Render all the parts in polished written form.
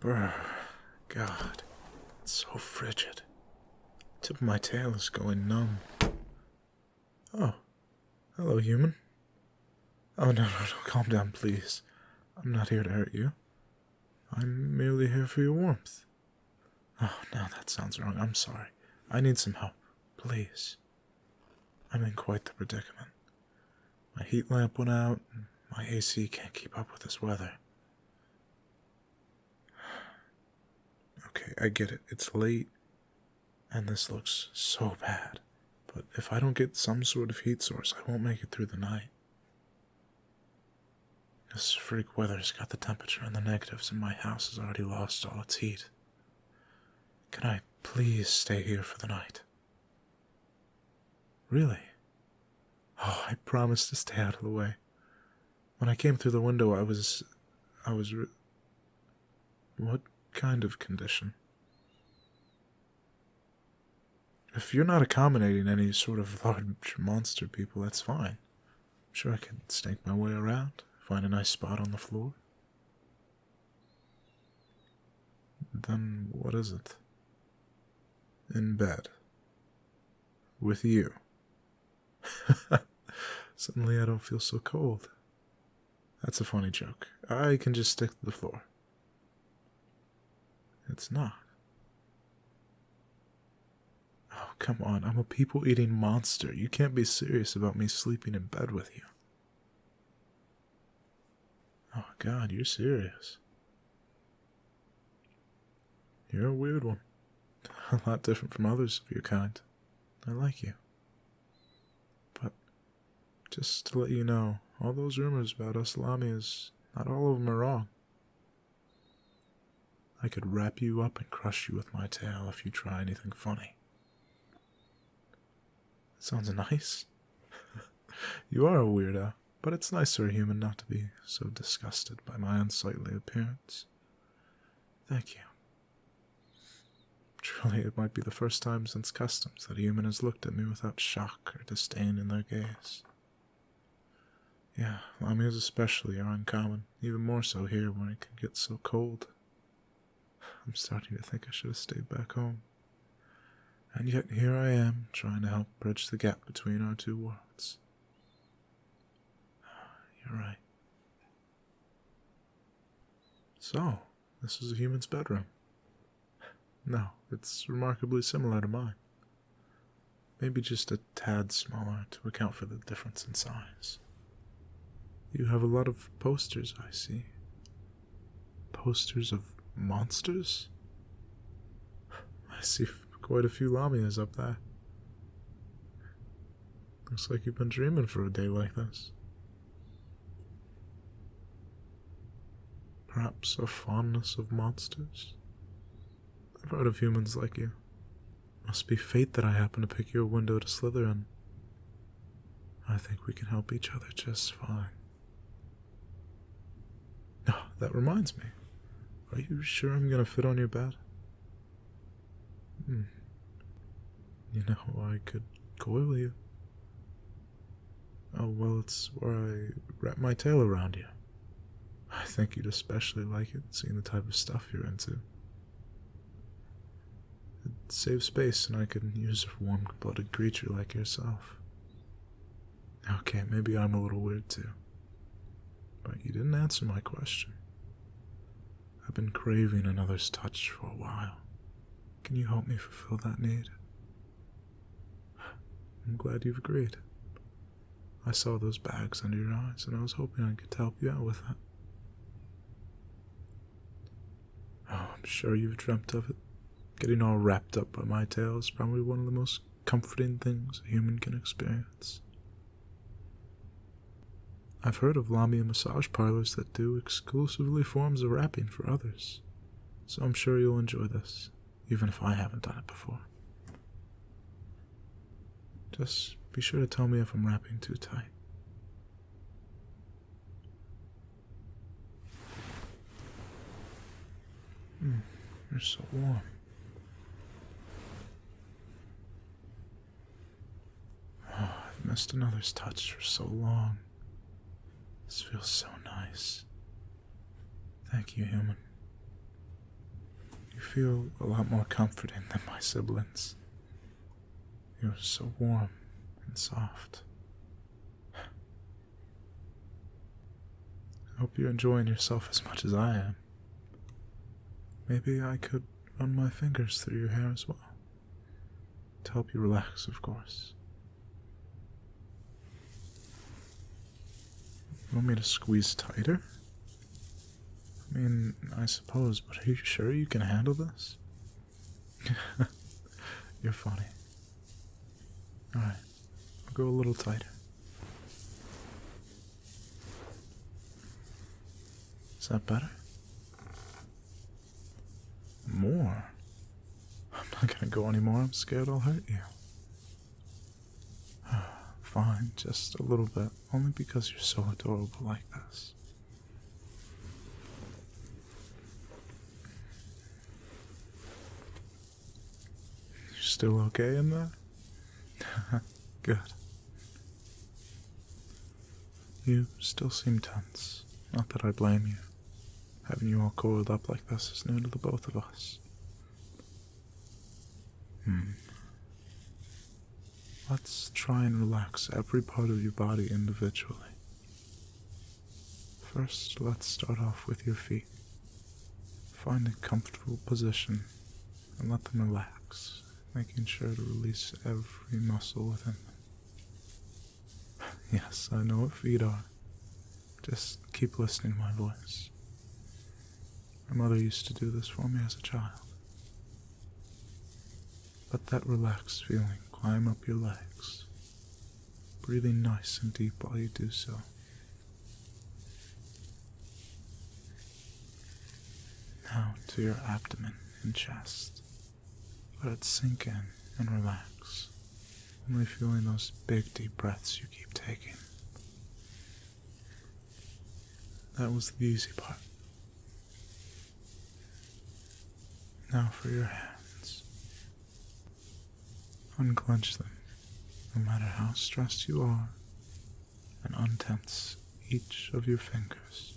Brr. God, it's so frigid. Tip of my tail is going numb. Oh, hello, human. Oh, no, calm down, please. I'm not here to hurt you. I'm merely here for your warmth. Oh, no, that sounds wrong. I'm sorry. I need some help. Please. I'm in quite the predicament. My heat lamp went out, and my AC can't keep up with this weather. Okay, I get it. It's late, and this looks so bad. But if I don't get some sort of heat source, I won't make it through the night. This freak weather's got the temperature in the negatives, and my house has already lost all its heat. Can I please stay here for the night? Really? Oh, I promise to stay out of the way. When I came through the window, I was what kind of condition? If you're not accommodating any sort of large monster people, that's fine. I'm sure I can snake my way around, find a nice spot on the floor. Then what is it? In bed. With you. Suddenly I don't feel so cold. That's a funny joke. I can just stick to the floor. It's not. Oh, come on. I'm a people-eating monster. You can't be serious about me sleeping in bed with you. Oh, God, you're serious. You're a weird one. A lot different from others of your kind. I like you. But, just to let you know, all those rumors about us Lamias, not all of them are wrong. I could wrap you up and crush you with my tail if you try anything funny. That sounds nice. You are a weirdo, but it's nice for a human not to be so disgusted by my unsightly appearance. Thank you. Truly, it might be the first time since customs that a human has looked at me without shock or disdain in their gaze. Yeah, Lamias especially are uncommon, even more so here when it can get so cold. I'm starting to think I should have stayed back home. And yet here I am, trying to help bridge the gap between our two worlds. You're right. So, this is a human's bedroom. No, it's remarkably similar to mine. Maybe just a tad smaller to account for the difference in size. You have a lot of posters, I see. Posters of monsters? I see quite a few Lamias up there. Looks like you've been dreaming for a day like this. Perhaps a fondness of monsters? I've heard of humans like you. Must be fate that I happen to pick your window to slither in. I think we can help each other just fine. Oh, that reminds me. Are you sure I'm gonna fit on your bed? You know, I could coil you. Oh, well, it's where I wrap my tail around you. I think you'd especially like it, seeing the type of stuff you're into. It'd save space, and I could use a warm-blooded creature like yourself. Okay, maybe I'm a little weird too. But you didn't answer my question. I've been craving another's touch for a while. Can you help me fulfill that need? I'm glad you've agreed. I saw those bags under your eyes, and I was hoping I could help you out with that. Oh, I'm sure you've dreamt of it. Getting all wrapped up by my tail is probably one of the most comforting things a human can experience. I've heard of Lamia massage parlors that do exclusively forms of wrapping for others, so I'm sure you'll enjoy this, even if I haven't done it before. Just be sure to tell me if I'm wrapping too tight. You're so warm. Oh, I've missed another's touch for so long. This feels so nice. Thank you, human. You feel a lot more comforting than my siblings. You're so warm and soft. I hope you're enjoying yourself as much as I am. Maybe I could run my fingers through your hair as well. To help you relax, of course. You want me to squeeze tighter? I mean, I suppose, but are you sure you can handle this? You're funny. Alright, I'll go a little tighter. Is that better? More? I'm not gonna go anymore, I'm scared I'll hurt you. Fine, just a little bit, only because you're so adorable like this. You still okay in there? Good. You still seem tense. Not that I blame you. Having you all coiled up like this is new to the both of us. Let's try and relax every part of your body individually. First, let's start off with your feet. Find a comfortable position and let them relax, making sure to release every muscle within them. Yes, I know what feet are. Just keep listening to my voice. My mother used to do this for me as a child. Let that relaxed feeling climb up your legs, breathing nice and deep while you do so. Now to your abdomen and chest. Let it sink in and relax, only feeling those big deep breaths you keep taking. That was the easy part. Now for your hands. Unclench them, no matter how stressed you are, and untense each of your fingers,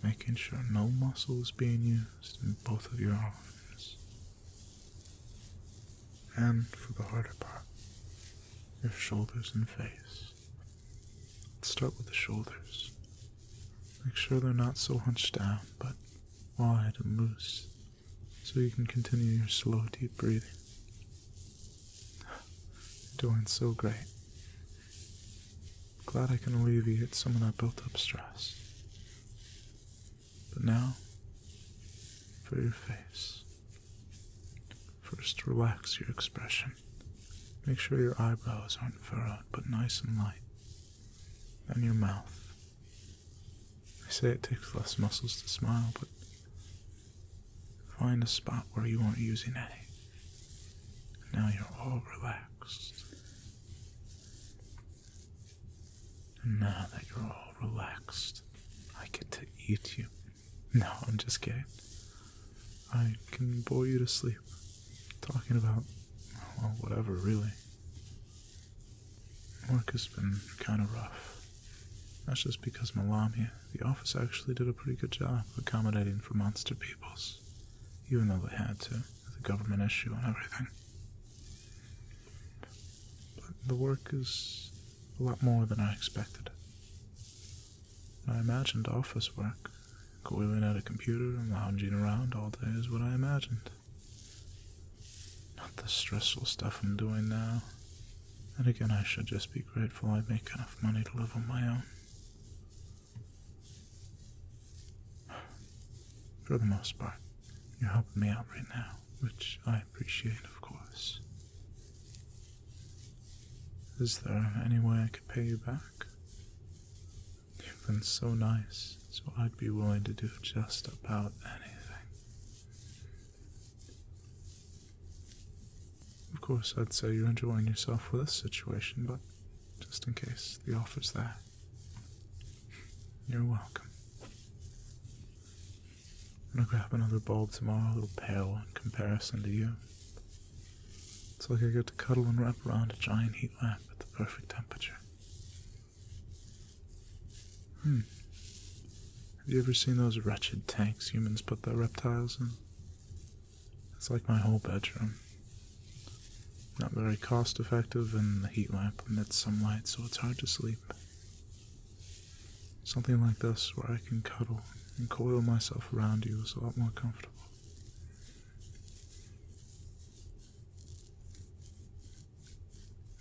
making sure no muscle is being used in both of your arms. And for the harder part, your shoulders and face. Let's start with the shoulders. Make sure they're not so hunched down, but wide and loose, so you can continue your slow, deep breathing. You're doing so great. Glad I can alleviate some of that built-up stress. But now, for your face. First, relax your expression. Make sure your eyebrows aren't furrowed, but nice and light. Then your mouth. They say it takes less muscles to smile, but find a spot where you aren't using any. Now you're all relaxed. And now that you're all relaxed, I get to eat you. No, I'm just kidding. I can bore you to sleep, talking about, well, whatever, really. Work has been kind of rough. That's just because my Lamia, the office actually did a pretty good job accommodating for monster peoples, even though they had to, with the government issue and everything. But the work is a lot more than I expected. I imagined office work, coiling at a computer and lounging around all day is what I imagined. Not the stressful stuff I'm doing now. And again, I should just be grateful I make enough money to live on my own. For the most part, you're helping me out right now, which I appreciate, of course. Is there any way I could pay you back? You've been so nice, so I'd be willing to do just about anything. Of course, I'd say you're enjoying yourself with this situation, but just in case the offer's there, you're welcome. I'm gonna grab another bulb tomorrow, a little pale in comparison to you. It's like I get to cuddle and wrap around a giant heat lamp at the perfect temperature. Have you ever seen those wretched tanks humans put their reptiles in? It's like my whole bedroom. Not very cost effective, and the heat lamp emits some light, so it's hard to sleep. Something like this, where I can cuddle and coil myself around you, is a lot more comfortable.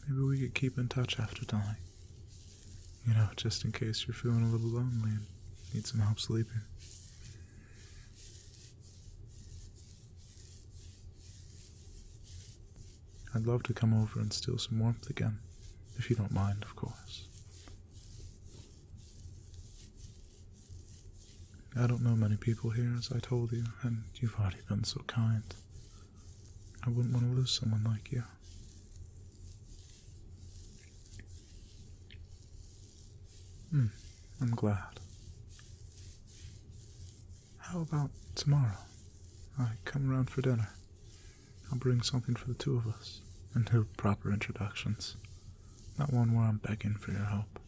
Maybe we could keep in touch after tonight. You know, just in case you're feeling a little lonely and need some help sleeping. I'd love to come over and steal some warmth again, if you don't mind, of course. I don't know many people here, as I told you, and you've already been so kind. I wouldn't want to lose someone like you. I'm glad. How about tomorrow? I come around for dinner. I'll bring something for the two of us, and do proper introductions. Not one where I'm begging for your help.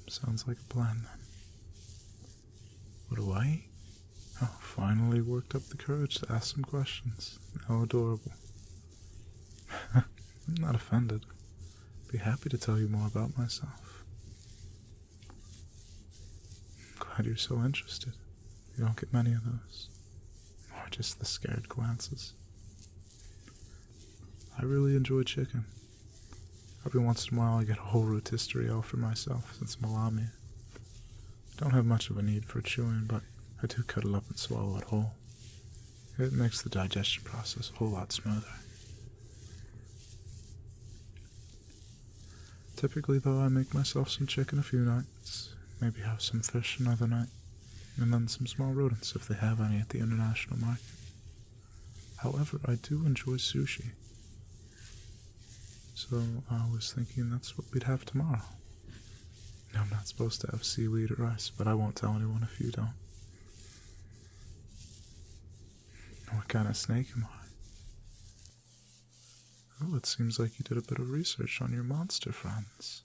Sounds like a plan, then. What do I eat? Oh, finally worked up the courage to ask some questions. How adorable. I'm not offended. Be happy to tell you more about myself. Glad you're so interested. You don't get many of those. Or just the scared glances. I really enjoy chicken. Every once in a while I get a whole rotisserie all for myself, since I'm a Lamia. I don't have much of a need for chewing, but I do cuddle up and swallow it whole. It makes the digestion process a whole lot smoother. Typically, though, I make myself some chicken a few nights, maybe have some fish another night, and then some small rodents if they have any at the international market. However, I do enjoy sushi. So I was thinking that's what we'd have tomorrow. I'm not supposed to have seaweed or rice, but I won't tell anyone if you don't. What kind of snake am I? Oh, it seems like you did a bit of research on your monster friends.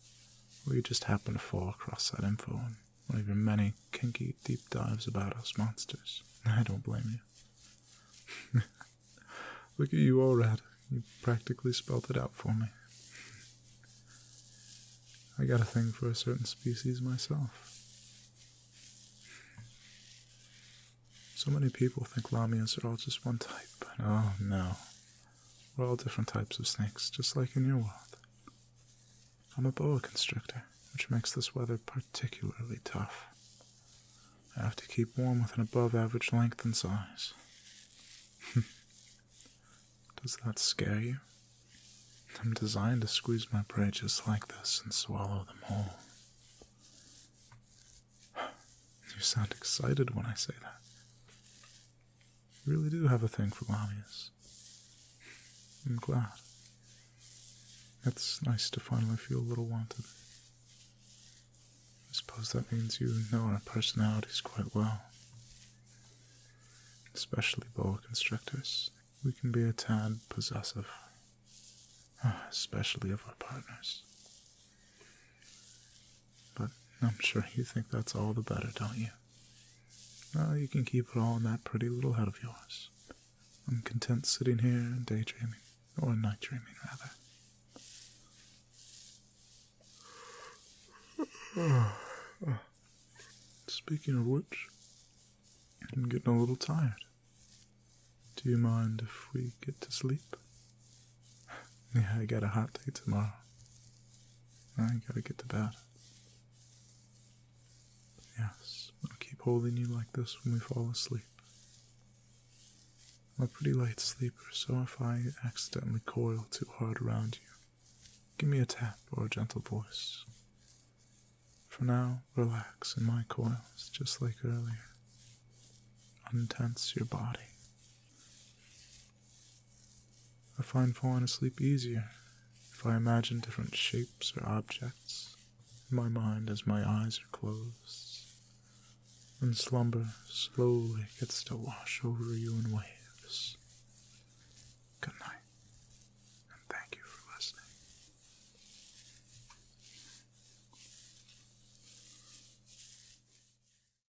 Or you just happened to fall across that info in one of your many kinky deep dives about us monsters. I don't blame you. Look at you all red. You practically spelled it out for me. I got a thing for a certain species myself. So many people think Lamias are all just one type, but oh no. We're all different types of snakes, just like in your world. I'm a boa constrictor, which makes this weather particularly tough. I have to keep warm with an above average length and size. Does that scare you? I'm designed to squeeze my prey just like this and swallow them whole. You sound excited when I say that. You really do have a thing for Lamias. I'm glad. It's nice to finally feel a little wanted. I suppose that means you know our personalities quite well. Especially boa constrictors. We can be a tad possessive. Especially of our partners. But I'm sure you think that's all the better, don't you? Well, you can keep it all in that pretty little head of yours. I'm content sitting here and daydreaming, or night dreaming, rather. Speaking of which, I'm getting a little tired. Do you mind if we get to sleep? Yeah, I got a hot day tomorrow. I gotta get to bed. Yes, I'll keep holding you like this when we fall asleep. I'm a pretty light sleeper, so if I accidentally coil too hard around you, give me a tap or a gentle voice. For now, relax in my coils, just like earlier. Untense your body. I find falling asleep easier if I imagine different shapes or objects in my mind as my eyes are closed, and slumber slowly gets to wash over you in waves.